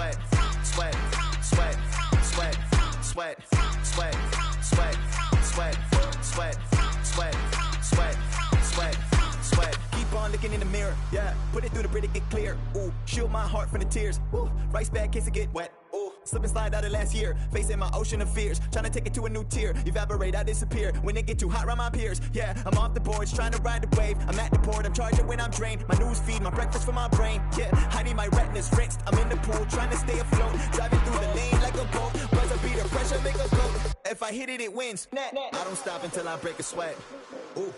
sweat, sweat, sweat, sweat, sweat, sweat, sweat, sweat, sweat, sweat, sweat, sweat, sweat. Keep on looking in the mirror, yeah. Put it through the Brita, get clear. Ooh, shield my heart from the tears. Ooh, rice bag case it get wet. Ooh, slip and slide out of last year. Facing my ocean of fears, trying to take it to a new tier. Evaporate, I disappear when it get too hot around my peers. Yeah, I'm off the boards, trying to ride the wave. I'm at the port, I'm charging when I'm drained. My news feed, my breakfast for my brain. Yeah, hiding my retinas rinsed. I'm in the pool, trying to stay afloat. Driving through the lane like a boat. Buzzer beater, pressure make a go. If I hit it, it wins. I don't stop until I break a sweat. Ooh,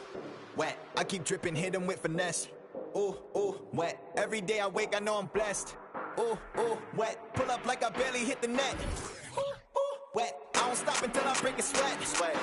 wet. I keep dripping, hit them with finesse. Ooh, ooh, wet. Every day I wake, I know I'm blessed. Ooh, ooh, wet. Pull up like I barely hit the net. Ooh, ooh, wet. I don't stop until I break a sweat. Sweat.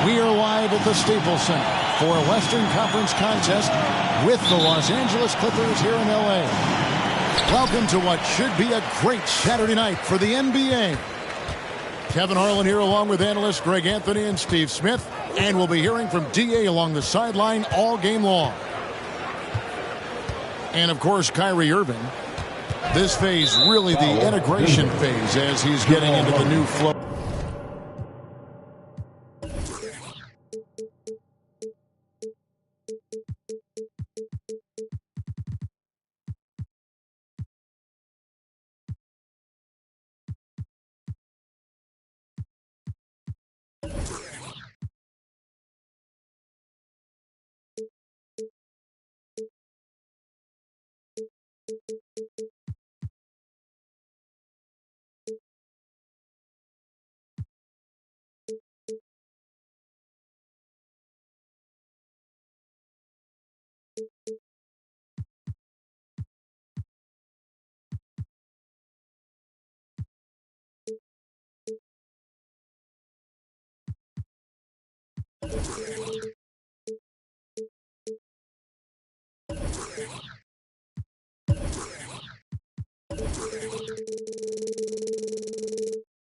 We are live at the Staples Center for a Western Conference contest with the Los Angeles Clippers here in L.A. Welcome to what should be a great Saturday night for the NBA. Kevin Harlan here along with analysts Greg Anthony and Steve Smith. And we'll be hearing from D.A. along the sideline all game long. And, of course, Kyrie Irving. This phase really the integration phase as he's getting into the new flow.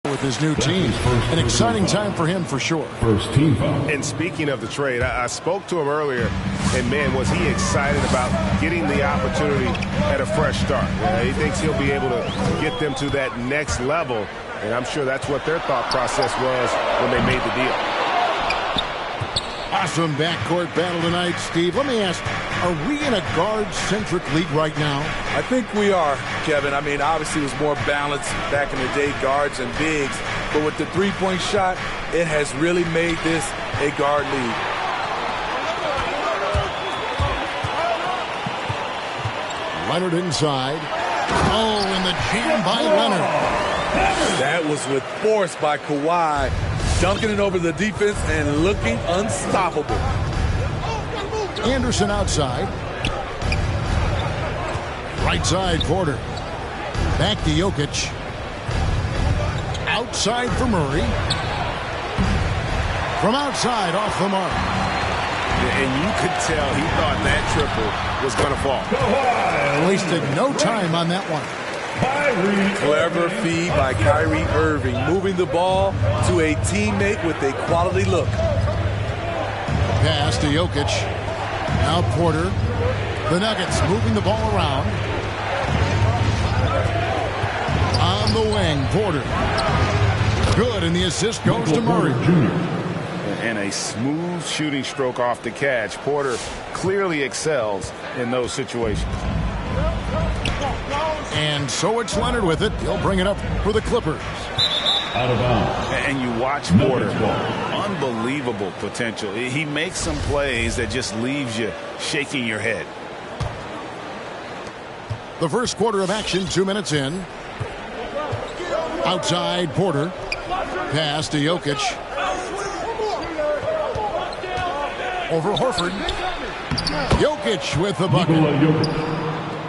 With his new team, an exciting time for him for sure. First team foul. And speaking of the trade, I spoke to him earlier, and man, was he excited about getting the opportunity at a fresh start. He thinks he'll be able to get them to that next level, and I'm sure that's what their thought process was when they made the deal. Awesome backcourt battle tonight, Steve. Let me ask, Are we in a guard-centric league right now? I think we are, Kevin. I mean, obviously it was more balanced back in the day, guards and bigs. But with the three-point shot, it has really made this a guard league. Leonard inside. Oh, and the jam by Leonard. That was with force by Kawhi, dunking it over the defense and looking unstoppable. Anderson outside. Right side, Porter. Back to Jokic. Outside for Murray. From outside, off the mark. And you could tell he thought that triple was going to fall. Wasted no time on that one. Clever feed by Kyrie Irving, moving the ball to a teammate with a quality look. Pass to Jokic. Now Porter. The Nuggets moving the ball around. On the wing, Porter. Good, and the assist goes to Murray. And a smooth shooting stroke off the catch. Porter clearly excels in those situations. And so it's Leonard with it. He'll bring it up for the Clippers. Out of bounds. And you watch Porter. Unbelievable potential. He makes some plays that just leaves you shaking your head. The first quarter of action, 2 minutes in. Outside, Porter. Pass to Jokic. Over Horford. Jokic with the bucket.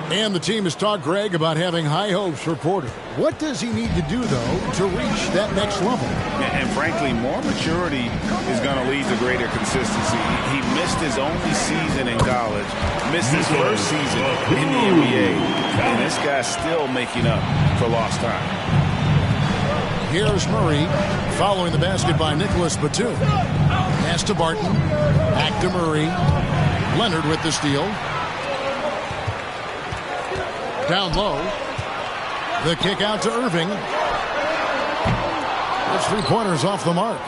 And the team has talked, Greg, about having high hopes for Porter. What does he need to do, though, to reach that next level? And frankly, more maturity is going to lead to greater consistency. He missed his only season in college, missed his first season in the NBA, and this guy's still making up for lost time. Here's Murray following the basket by Nicholas Batum. Pass to Barton. Back to Murray. Leonard with the steal. Down low. The kick out to Irving. Those three-pointers off the mark.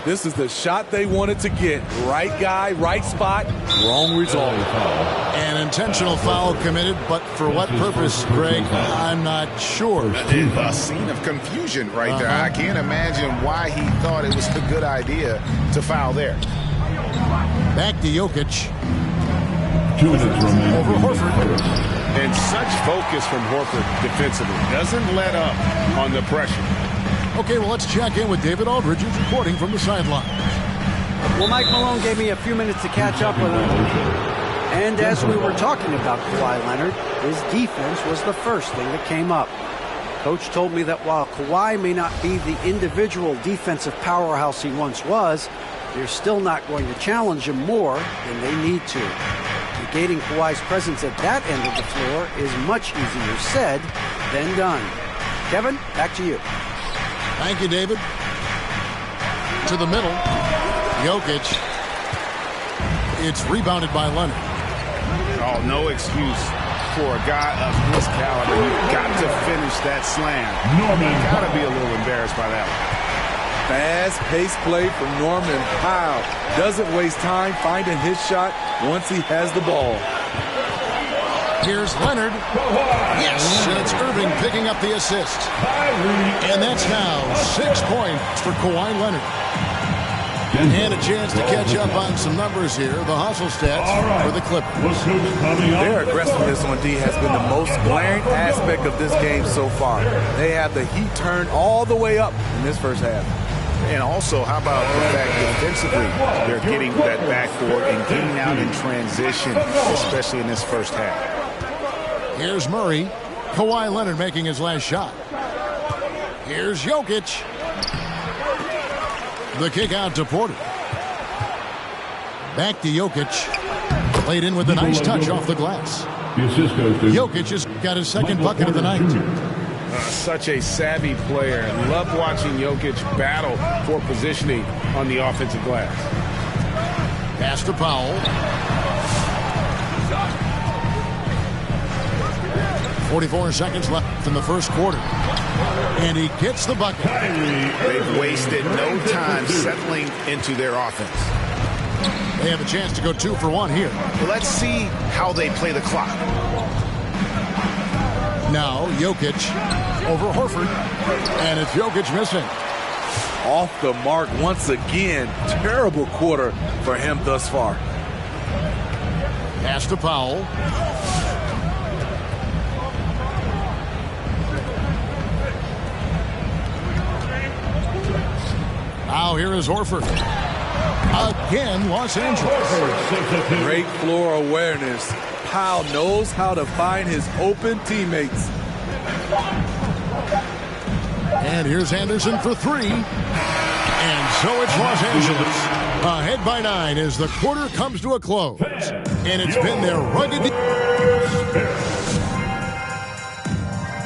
This is the shot they wanted to get. Right guy, right spot, wrong result. An intentional foul committed, but for what purpose, Greg? I'm not sure. A scene of confusion right there. I can't imagine why he thought it was a good idea to foul there. Back to Jokic. 2 minutes remaining. Over Horford. And such focus from Horford defensively. Doesn't let up on the pressure. Okay, well, let's check in with David Aldridge, who's reporting from the sideline. Well, Mike Malone gave me a few minutes to catch up with him. And as we were talking about Kawhi Leonard, his defense was the first thing that came up. Coach told me that while Kawhi may not be the individual defensive powerhouse he once was, they're still not going to challenge him more than they need to. Negating Kawhi's presence at that end of the floor is much easier said than done. Kevin, back to you. Thank you, David. To the middle. Jokic. It's rebounded by Leonard. Oh, no excuse for a guy of his caliber. You've got to finish that slam. You've got to be a little embarrassed by that one. Fast-paced play from Norman Powell. Doesn't waste time finding his shot once he has the ball. Here's Leonard. Yes, and it's Irving picking up the assist. And that's now 6 points for Kawhi Leonard. And a chance to catch up on some numbers here. The hustle stats for the Clippers. Their aggressiveness on D has been the most glaring aspect of this game so far. They have the heat turned all the way up in this first half. And also, how about the fact defensively, they're getting that backboard and getting out in transition, especially in this first half. Here's Murray. Kawhi Leonard making his last shot. Here's Jokic. The kick out to Porter. Back to Jokic. Played in with a nice touch off the glass. Jokic has got his second bucket of the night. Such a savvy player. Love watching Jokic battle for positioning on the offensive glass. Pass to Powell. 44 seconds left in the first quarter. And he gets the bucket. They've wasted no time settling into their offense. They have a chance to go 2 for 1 here. Well, let's see how they play the clock. Now Jokic over Horford, and it's Jokic missing. Off the mark once again. Terrible quarter for him thus far. Pass to Powell. Now here is Horford. Again, Los Angeles. Great floor awareness. Powell knows how to find his open teammates. And here's Anderson for 3. And so it's Los Angeles. Ahead by 9 as the quarter comes to a close. And it's been their rugged...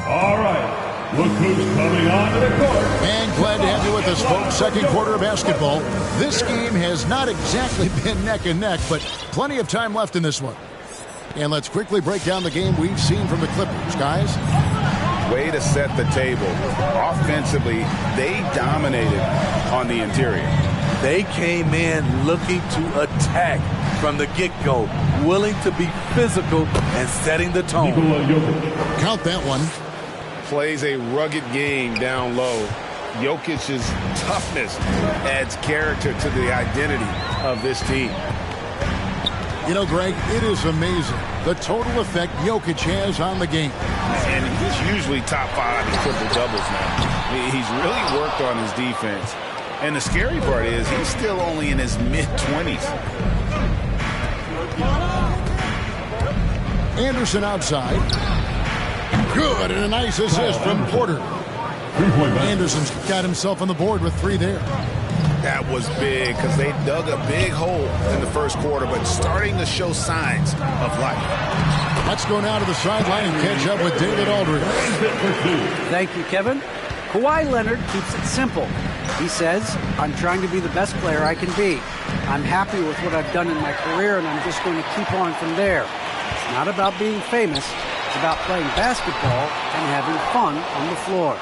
All right. Look who's coming onto the court. And glad to have you with us, folks. Second quarter of basketball. This game has not exactly been neck and neck, but plenty of time left in this one. And let's quickly break down the game we've seen from the Clippers, guys. Way to set the table. Offensively, they dominated on the interior. They came in looking to attack from the get-go, willing to be physical and setting the tone. Nikola Jokic. Count that one. Plays a rugged game down low. Jokic's toughness adds character to the identity of this team. You know, Greg, it is amazing the total effect Jokic has on the game. And he's usually top 5 in triple doubles now. He's really worked on his defense. And the scary part is he's still only in his mid-20s. Anderson outside. Good, and a nice assist from Porter. Anderson's got himself on the board with 3 there. That was big because they dug a big hole in the first quarter, but starting to show signs of life. Let's go now to the sideline and catch up with David Aldridge. Thank you, Kevin. Kawhi Leonard keeps it simple. He says, I'm trying to be the best player I can be. I'm happy with what I've done in my career, and I'm just going to keep on from there. It's not about being famous. It's about playing basketball and having fun on the floor.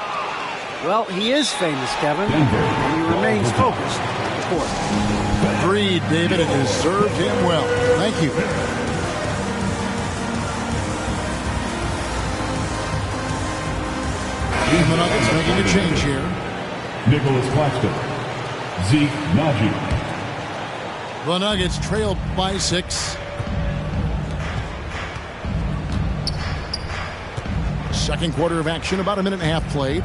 Well, he is famous, Kevin, and he remains focused on the court. Agreed, David. It has served him well. Thank you. And the Nuggets making a change here. Nicholas Claxton. Zeke Naji. The Nuggets trailed by 6. Second quarter of action, about a minute and a half played.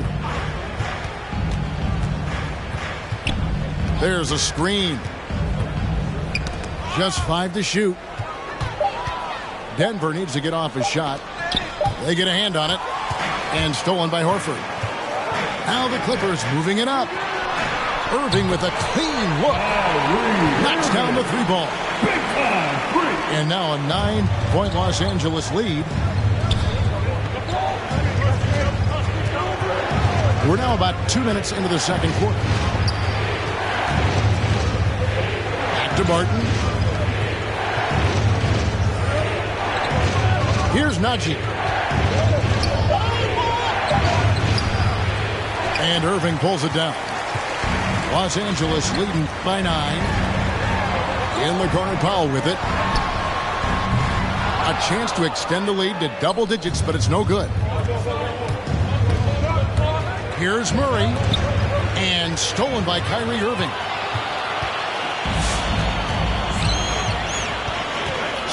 There's a screen. Just 5 to shoot. Denver needs to get off his shot. They get a hand on it. And stolen by Horford. Now the Clippers moving it up. Irving with a clean look. Knocks down the 3-ball. And now a 9-point Los Angeles lead. We're now about 2 minutes into the second quarter. Back to Barton. Here's Naji. And Irving pulls it down. Los Angeles leading by 9. In the corner, Powell with it. A chance to extend the lead to double digits, but it's no good. Here's Murray. And stolen by Kyrie Irving.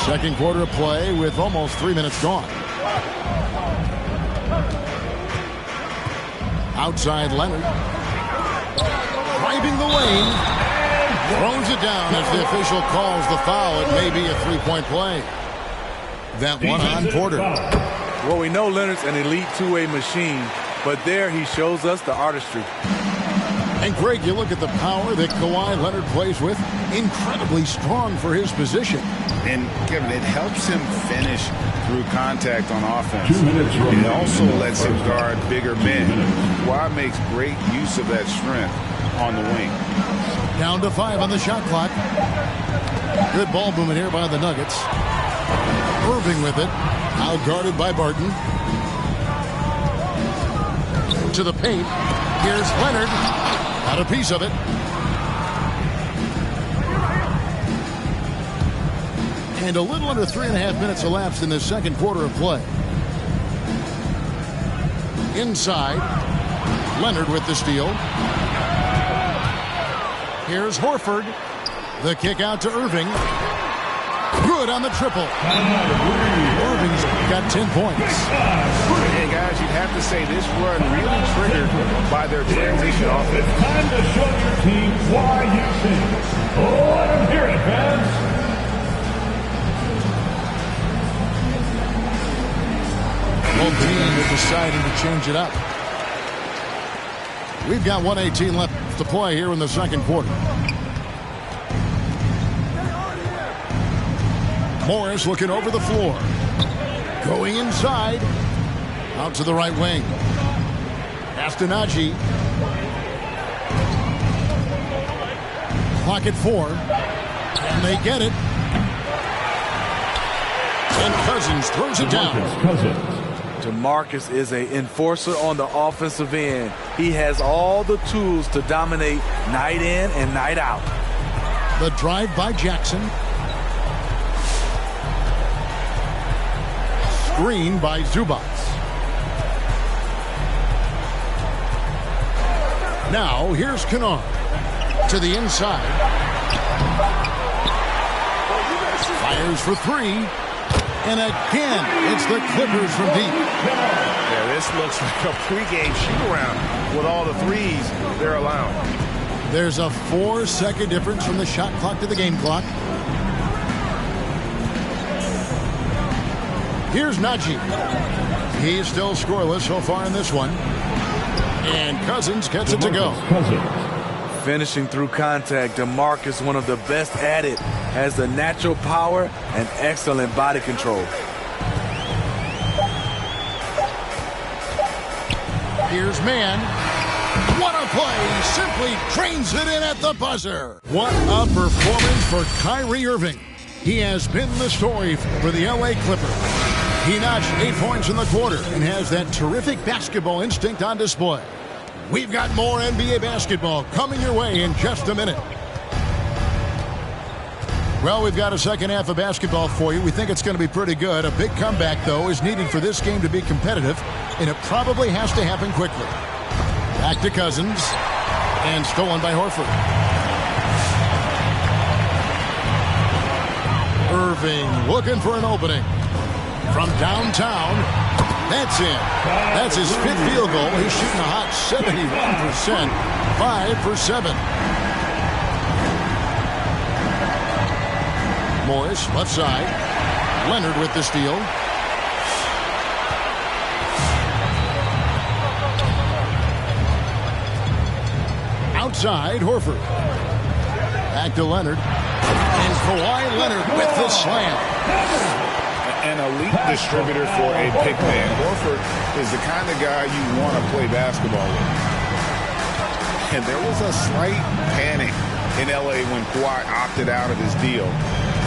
Second quarter of play with almost 3 minutes gone. Outside Leonard. Driving the lane. Throws it down as the official calls the foul. It may be a 3-point play. That one on Porter. Well, we know Leonard's an elite two-way machine, but there he shows us the artistry. And Greg, you look at the power that Kawhi Leonard plays with. Incredibly strong for his position. And Kevin, it helps him finish through contact on offense. 2 minutes remaining. It also lets him guard bigger men. Kawhi makes great use of that strength on the wing. Down to 5 on the shot clock. Good ball movement here by the Nuggets. Irving with it. Now guarded by Barton. To the paint. Here's Leonard. Got a piece of it. And a little under 3.5 minutes elapsed in the second quarter of play. Inside, Leonard with the steal. Here's Horford. The kick out to Irving. Good on the triple. Irving's got 10 points. And guys, you'd have to say this run really triggered by their transition offense. It's time to show your team why you think. Let them hear it, fans. Both teams are deciding to change it up. We've got 1:18 left to play here in the second quarter. Morris looking over the floor. Going inside. Out to the right wing. Astonaghi. Clock at 4. And they get it. And Cousins throws it down. DeMarcus is an enforcer on the offensive end. He has all the tools to dominate night in and night out. The drive by Jackson. Screen by Zubac. Now here's Kennard to the inside. Fires for 3. And again, it's the Clippers from deep. Yeah, this looks like a pregame shoot-around with all the threes they're allowing. There's a 4-second difference from the shot clock to the game clock. Here's Najee. He's still scoreless so far in this one. And Cousins gets it to go. Finishing through contact, DeMarcus, one of the best at it, has the natural power and excellent body control. Here's Mann. What a play! Simply drains it in at the buzzer. What a performance for Kyrie Irving. He has been the story for the LA Clippers. He notched 8 points in the quarter and has that terrific basketball instinct on display. We've got more NBA basketball coming your way in just a minute. Well, we've got a second half of basketball for you. We think it's going to be pretty good. A big comeback, though, is needed for this game to be competitive, and it probably has to happen quickly. Back to Cousins, and stolen by Horford. Irving looking for an opening. From downtown, that's in. That's his 5th field goal. He's shooting a hot 71%, 5 for 7. Morris, left side. Leonard with the steal. Outside, Horford. Back to Leonard. And Kawhi Leonard with the slam. An elite distributor for a big man. Horford is the kind of guy you want to play basketball with. And there was a slight panic in LA when Kawhi opted out of his deal.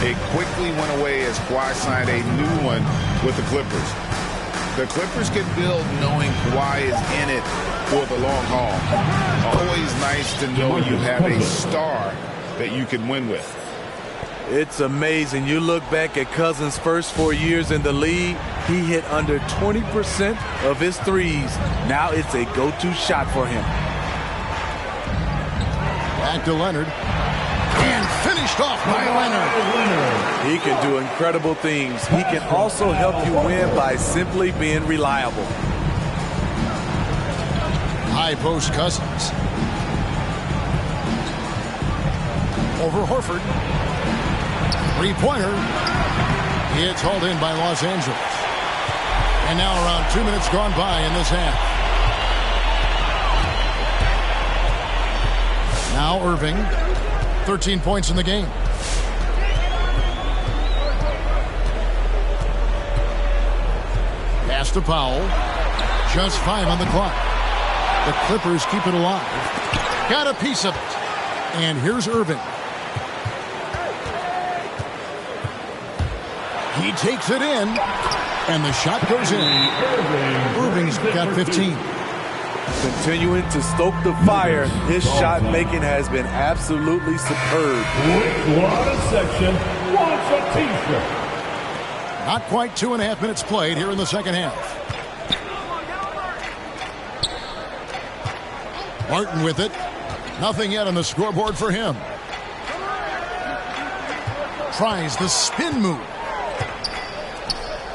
It quickly went away as Kawhi signed a new one with the Clippers. The Clippers can build knowing Kawhi is in it for the long haul. Always nice to know you have a star that you can win with. It's amazing. You look back at Cousins' first 4 years in the league, he hit under 20% of his threes. Now it's a go-to shot for him. Back to Leonard. And finished off by Leonard. He can do incredible things. He can also help you win by simply being reliable. High post Cousins. Over Horford. Three-pointer. It's hauled in by Los Angeles. And now around 2 minutes gone by in this half. Now Irving. 13 points in the game. Pass to Powell. Just 5 on the clock. The Clippers keep it alive. Got a piece of it. And here's Irving. He takes it in, and the shot goes in. Irving's got 15. Continuing to stoke the fire, his shot making has been absolutely superb. Quick water section. wants a T-shirt. Not quite 2.5 minutes played here in the second half. Martin with it. Nothing yet on the scoreboard for him. Tries the spin move.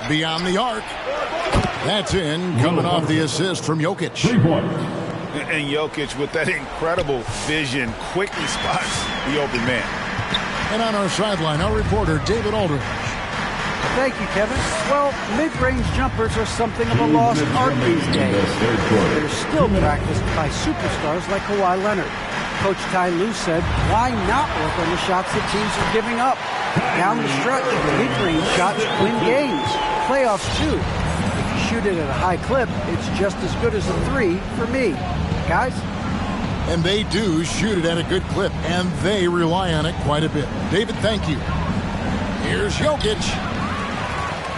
Beyond the arc. That's in, coming off the assist from Jokic. 3 points. And Jokic, with that incredible vision, quickly spots the open man. And on our sideline, our reporter, David Aldridge. Thank you, Kevin. Well, mid-range jumpers are something of a lost art these days. They're still practiced by superstars like Kawhi Leonard. Coach Ty Lue said, why not work on the shots that teams are giving up? Down the stretch, mid-range shots win games. Playoffs, too. If you shoot it at a high clip, it's just as good as a 3 for me. Guys? And they do shoot it at a good clip, and they rely on it quite a bit. David, thank you. Here's Jokic.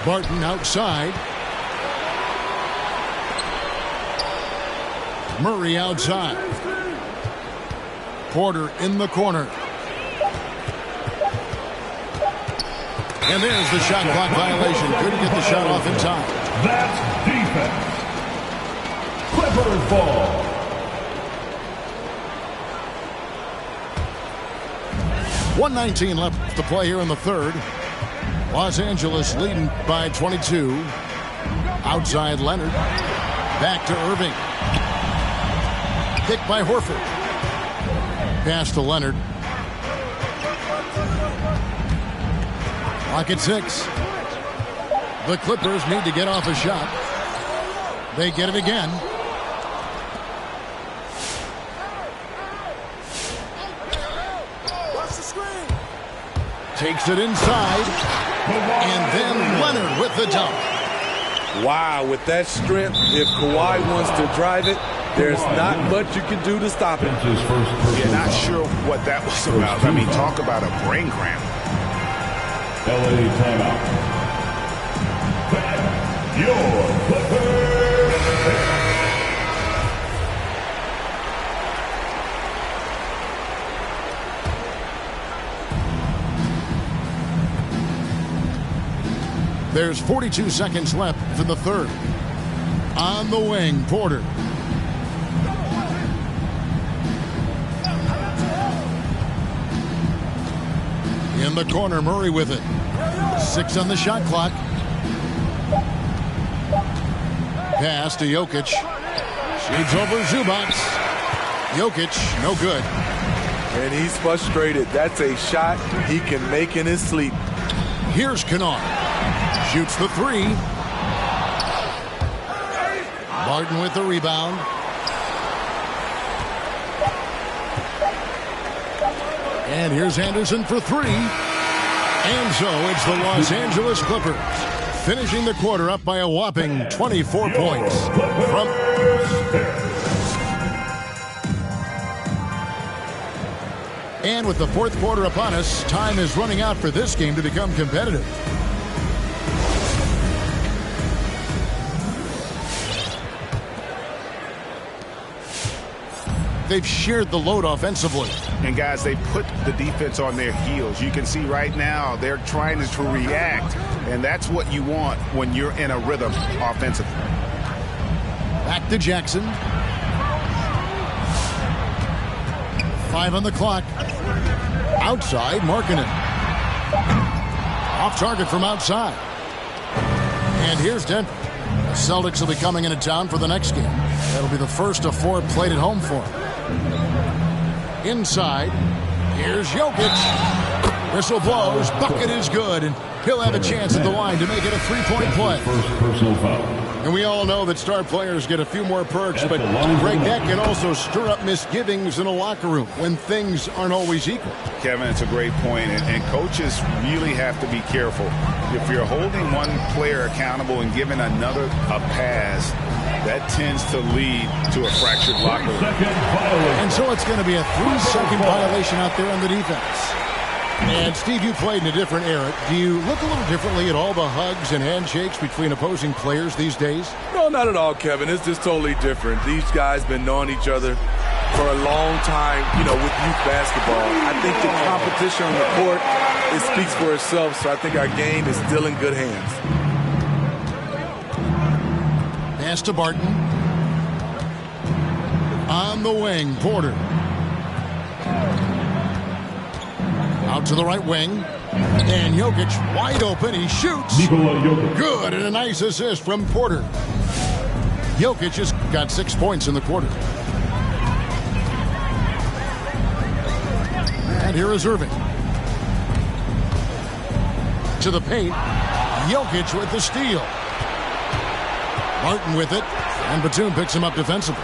Barton outside. Murray outside. Porter in the corner. And there's the shot clock violation. Couldn't get the shot off in time. That's defense. Clippers ball. .119 left to play here in the third. Los Angeles leading by 22. Outside Leonard. Back to Irving. Picked by Horford. Pass to Leonard. Clock at 6. The Clippers need to get off a shot. They get it again. Takes it inside. And then Leonard with the dunk. Wow, with that strength, if Kawhi wants to drive it, there's not much you can do to stop him. Yeah, not sure what that was about. I mean, talk about a brain cramp. LA timeout. Your Clippers. There's 42 seconds left for the third. On the wing, Porter. In the corner, Murray with it. 6 on the shot clock. Pass to Jokic. Shades over Zubac. Jokic, no good. And he's frustrated. That's a shot he can make in his sleep. Here's Kennard. Shoots the 3. Martin with the rebound. And here's Anderson for 3. And so it's the Los Angeles Clippers finishing the quarter up by a whopping 24 points. And with the fourth quarter upon us, time is running out for this game to become competitive. They've shared the load offensively. And guys, they put the defense on their heels. You can see right now they're trying to react, and that's what you want when you're in a rhythm offensively. Back to Jackson. 5 on the clock. Outside, Markkanen. Off target from outside. And here's Denver. The Celtics will be coming into town for the next game. That'll be the first of 4 played at home for them. Inside, here's Jokic. Whistle blows, bucket is good, and he'll have a chance at the line to make it a 3-point play. First personal foul. And we all know that star players get a few more perks, but Greg, that can also stir up misgivings in a locker room when things aren't always equal. Kevin, it's a great point, and coaches really have to be careful. If you're holding one player accountable and giving another a pass, that tends to lead to a fractured locker room. And so it's going to be a 3-second violation out there on the defense. And, Steve, you played in a different era. Do you look a little differently at all the hugs and handshakes between opposing players these days? No, not at all, Kevin. It's just totally different. These guys been knowing each other for a long time, with youth basketball. I think the competition on the court, it speaks for itself, so I think our game is still in good hands. Pass to Barton. On the wing, Porter. Out to the right wing. And Jokic wide open. He shoots. Nikola Jokic. Good, and a nice assist from Porter. Jokic has got 6 points in the quarter. And here is Irving. To the paint. Jokic with the steal. Martin with it. And Batum picks him up defensively.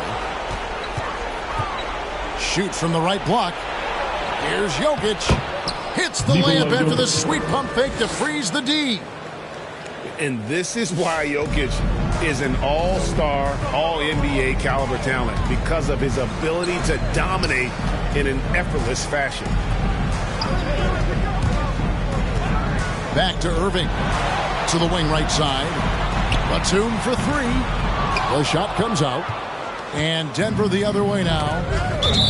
Shoot from the right block. Here's Jokic. Hits the layup after the sweet pump fake to freeze the D. And this is why Jokic is an all-star, all-NBA caliber talent, because of his ability to dominate in an effortless fashion. Back to Irving. To the wing right side. Batum for three. The shot comes out. And Denver the other way now.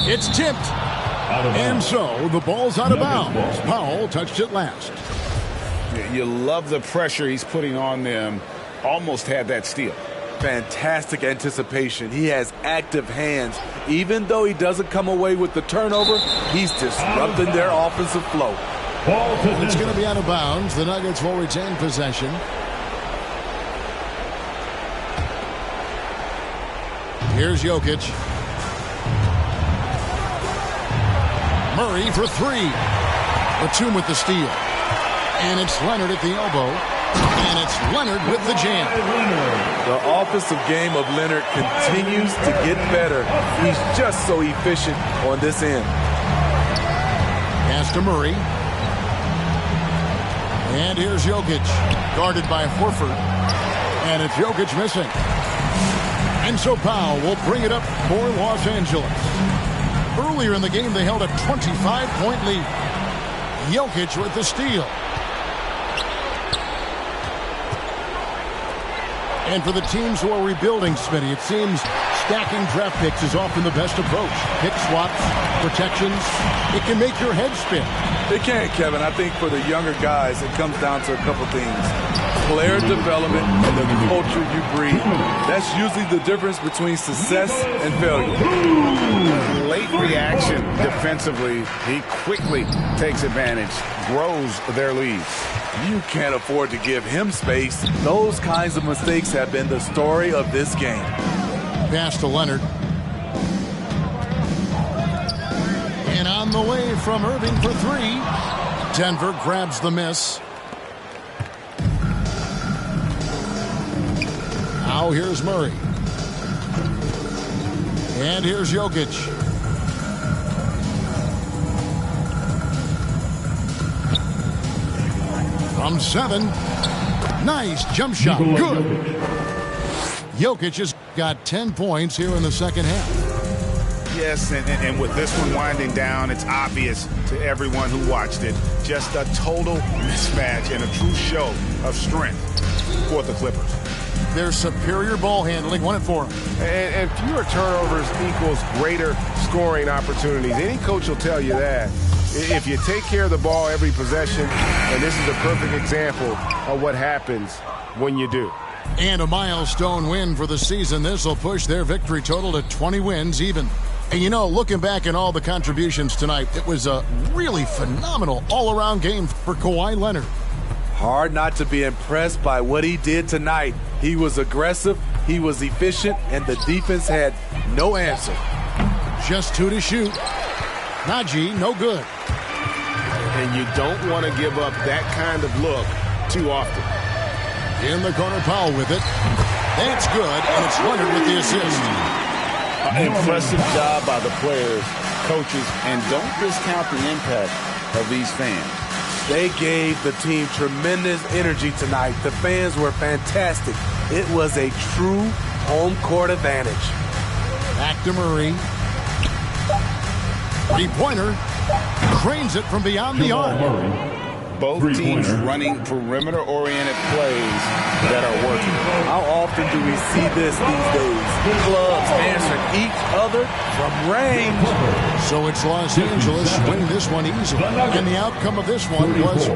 It's tipped. And so the ball's out of bounds. Powell touched it last. You love the pressure he's putting on them. Almost had that steal. Fantastic anticipation. He has active hands. Even though he doesn't come away with the turnover, he's disrupting their offensive flow. It's going to be out of bounds. The Nuggets will retain possession. Here's Jokic. Murray for three. Batum with the steal. And it's Leonard at the elbow. And it's Leonard with the jam. The offensive game of Leonard continues to get better. He's just so efficient on this end. Pass to Murray. And here's Jokic. Guarded by Horford. And it's Jokic missing. And so Powell will bring it up for Los Angeles. Earlier in the game, they held a 25-point lead. Jokic with the steal. And for the teams who are rebuilding, Smitty, it seems stacking draft picks is often the best approach. Pick swaps, protections, it can make your head spin. It can, Kevin. I think for the younger guys, it comes down to a couple things. Player development and the culture you breed. That's usually the difference between success and failure. Late reaction defensively. He quickly takes advantage, grows their lead. You can't afford to give him space. Those kinds of mistakes have been the story of this game. Pass to Leonard. And on the way from Irving for three. Denver grabs the miss. Now here's Murray. And here's Jokic. From 7. Nice jump shot. Good. Jokic has got 10 points here in the second half. Yes, and with this one winding down, it's obvious to everyone who watched it. Just a total mismatch and a true show of strength for the Clippers. Their superior ball handling won it for them. And fewer turnovers equals greater scoring opportunities. Any coach will tell you that. If you take care of the ball every possession, and this is a perfect example of what happens when you do. And a milestone win for the season. This will push their victory total to 20 wins even. And you know, looking back at all the contributions tonight, it was a really phenomenal all-around game for Kawhi Leonard. Hard not to be impressed by what he did tonight. He was aggressive, he was efficient, and the defense had no answer. Just 2 to shoot. Najee, no good. And you don't want to give up that kind of look too often. In the corner, Powell with it. That's good, and it's Leonard with the assist. Impressive job by the players, coaches, and don't discount the impact of these fans. They gave the team tremendous energy tonight. The fans were fantastic. It was a true home court advantage. Back to Murray. 3-pointer. Cranes it from beyond the arc. Both teams running perimeter-oriented plays that are working. How often do we see this these days? Clubs answering each other from range. So it's Los Angeles winning this one easily. And the outcome of this one was